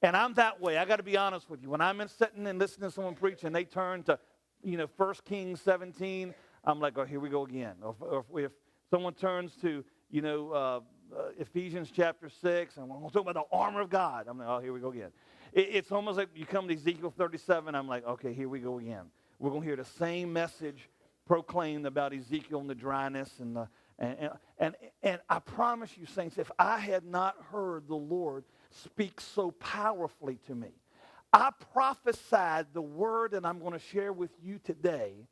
And I'm that way. I got to be honest with you. When I'm sitting and listening to someone preach and they turn to, 1 Kings 17, I'm like, oh, here we go again. Or if someone turns to, Ephesians chapter 6, and we're talking about the armor of God, I'm like, oh, here we go again. It's almost like you come to Ezekiel 37, I'm like, okay, here we go again. We're going to hear the same message proclaimed about Ezekiel and the dryness and I promise you, saints, if I had not heard the Lord speak so powerfully to me, I prophesied the word that I'm going to share with you today.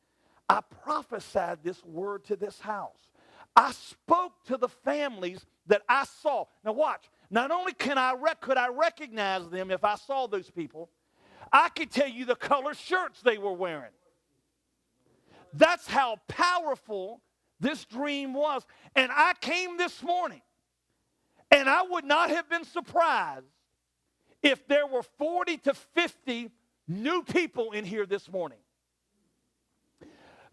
I prophesied this word to this house. I spoke to the families that I saw. Now watch. Not only could I recognize them if I saw those people, I could tell you the color shirts they were wearing. That's how powerful this dream was. And I came this morning, and I would not have been surprised if there were 40 to 50 new people in here this morning.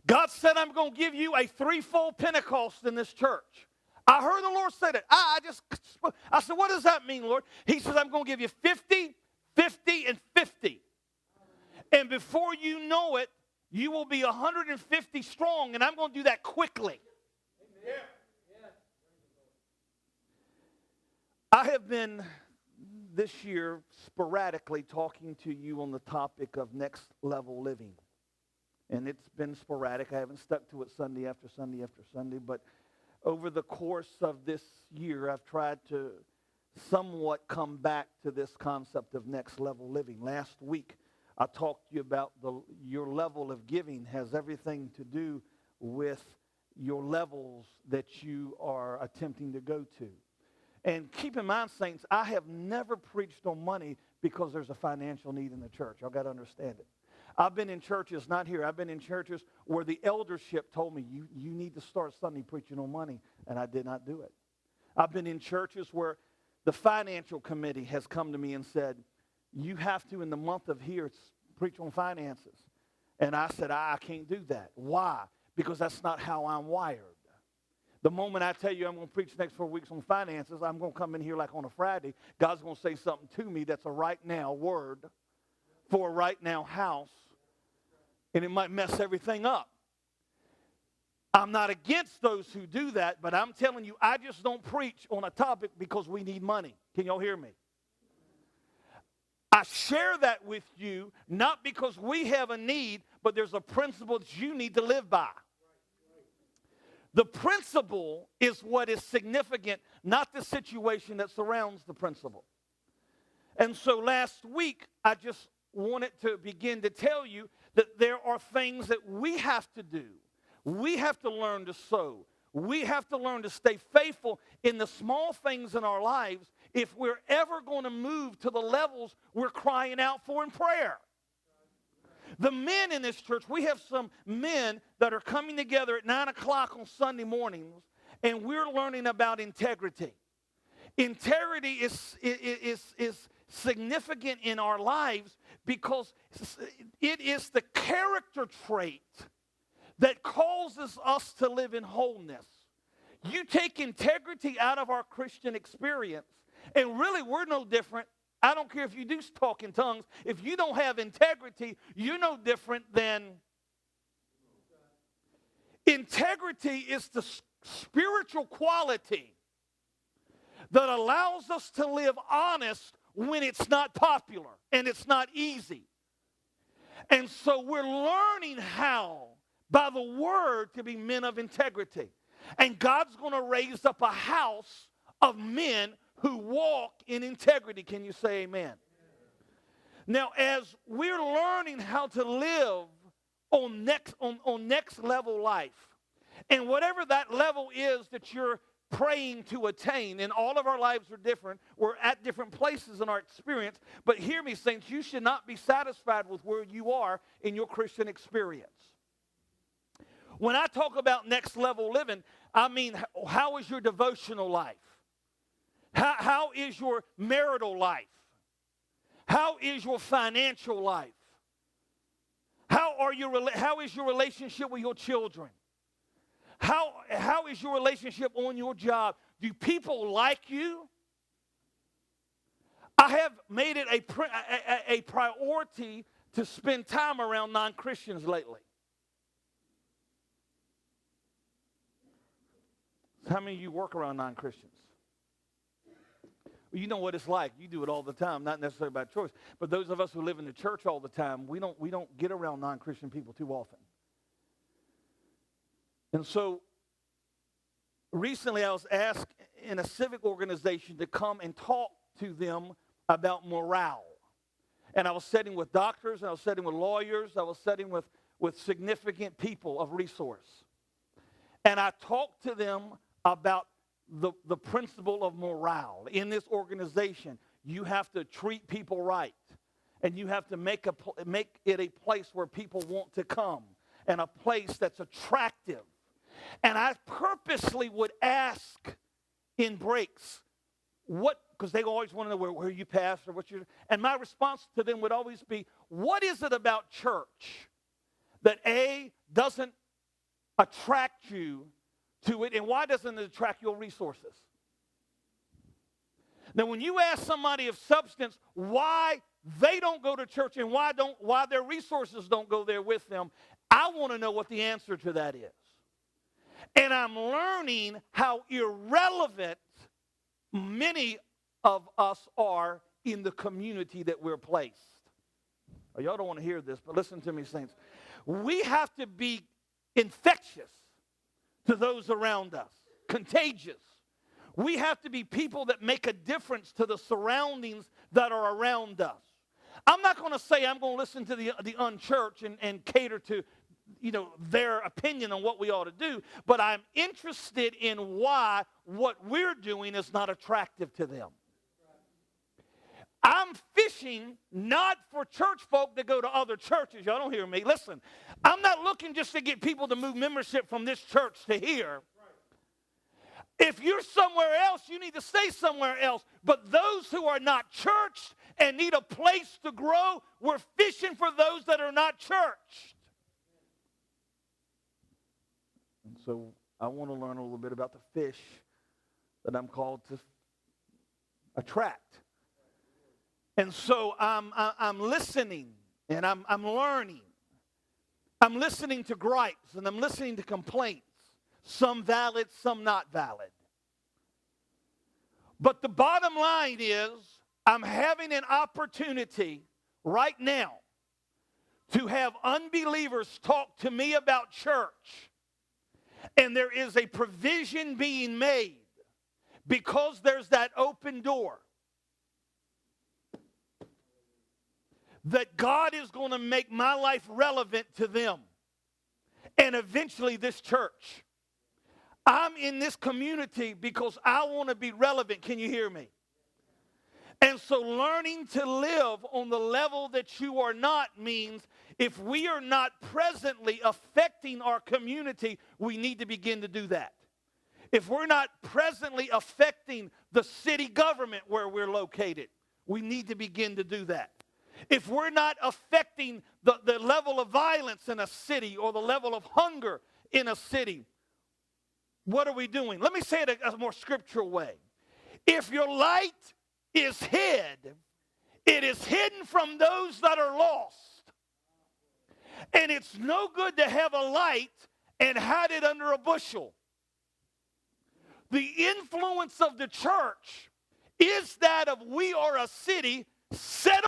God said, I'm going to give you a threefold Pentecost in this church. I heard the Lord say that. I said, what does that mean, Lord? He says, I'm going to give you 50, 50, and 50. And before you know it, you will be 150 strong, and I'm going to do that quickly. Amen. I have been this year sporadically talking to you on the topic of next level living. And it's been sporadic. I haven't stuck to it Sunday after Sunday after Sunday, but over the course of this year, I've tried to somewhat come back to this concept of next level living. Last week, I talked to you about your level of giving has everything to do with your levels that you are attempting to go to. And keep in mind, saints, I have never preached on money because there's a financial need in the church. Y'all got to understand it. I've been in churches, not here, I've been in churches where the eldership told me, you need to start Sunday preaching on money, and I did not do it. I've been in churches where the financial committee has come to me and said, you have to, in the month of here, preach on finances. And I said, I can't do that. Why? Because that's not how I'm wired. The moment I tell you I'm going to preach next 4 weeks on finances, I'm going to come in here like on a Friday. God's going to say something to me that's a right now word for a right now house, and it might mess everything up. I'm not against those who do that, but I'm telling you, I just don't preach on a topic because we need money. Can y'all hear me? I share that with you not because we have a need, but there's a principle that you need to live by. The principle is what is significant, not the situation that surrounds the principle. And so last week, I just wanted to begin to tell you that there are things that we have to do. We have to learn to sow. We have to learn to stay faithful in the small things in our lives if we're ever going to move to the levels we're crying out for in prayer. The men in this church, we have some men that are coming together at 9 o'clock on Sunday mornings, and we're learning about integrity. Integrity is significant in our lives because it is the character trait that causes us to live in wholeness. You take integrity out of our Christian experience, and really we're no different. I don't care if you do talk in tongues. If you don't have integrity, you're no different than... Integrity is the spiritual quality that allows us to live honest when it's not popular and it's not easy. And so we're learning how, by the word, to be men of integrity. And God's going to raise up a house of men who walk in integrity. Can you say amen? Now, as we're learning how to live on next level life, and whatever that level is that you're praying to attain, and all of our lives are different. We're at different places in our experience. But hear me, saints, you should not be satisfied with where you are in your Christian experience. When I talk about next level living, I mean, how is your devotional life? How is your marital life? How is your financial life? How is your relationship with your children? How is your relationship on your job? Do people like you? I have made it a priority to spend time around non-Christians lately. How many of you work around non-Christians? Well, you know what it's like. You do it all the time, not necessarily by choice. But those of us who live in the church all the time, we don't get around non-Christian people too often. And so recently I was asked in a civic organization to come and talk to them about morale. And I was sitting with doctors, and I was sitting with lawyers, I was sitting with significant people of resource. And I talked to them about the principle of morale. In this organization, you have to treat people right. And you have to make it a place where people want to come, and a place that's attractive. And I purposely would ask in breaks, because they always want to know where you pastor, and my response to them would always be, what is it about church that A, doesn't attract you to it, and why doesn't it attract your resources? Now, when you ask somebody of substance why they don't go to church and why their resources don't go there with them, I want to know what the answer to that is. And I'm learning how irrelevant many of us are in the community that we're placed. Oh, y'all don't want to hear this, but listen to me, saints. We have to be infectious to those around us, contagious. We have to be people that make a difference to the surroundings that are around us. I'm not going to say I'm going to listen to the unchurched and cater to their opinion on what we ought to do, but I'm interested in why what we're doing is not attractive to them. I'm fishing not for church folk that go to other churches. Y'all don't hear me. Listen, I'm not looking just to get people to move membership from this church to here. If you're somewhere else, you need to stay somewhere else. But those who are not churched and need a place to grow, we're fishing for those that are not churched. And so I want to learn a little bit about the fish that I'm called to attract. And so I'm listening, and I'm learning. I'm listening to gripes, and I'm listening to complaints. Some valid, some not valid. But the bottom line is, I'm having an opportunity right now to have unbelievers talk to me about church. And there is a provision being made because there's that open door that God is going to make my life relevant to them and eventually this church. I'm in this community because I want to be relevant. Can you hear me? And so learning to live on the level that you are not means if we are not presently affecting our community, we need to begin to do that. If we're not presently affecting the city government where we're located, we need to begin to do that. If we're not affecting the level of violence in a city or the level of hunger in a city, what are we doing? Let me say it a more scriptural way. If your light is hid, it is hidden from those that are lost. And it's no good to have a light and hide it under a bushel. The influence of the church is that of we are a city set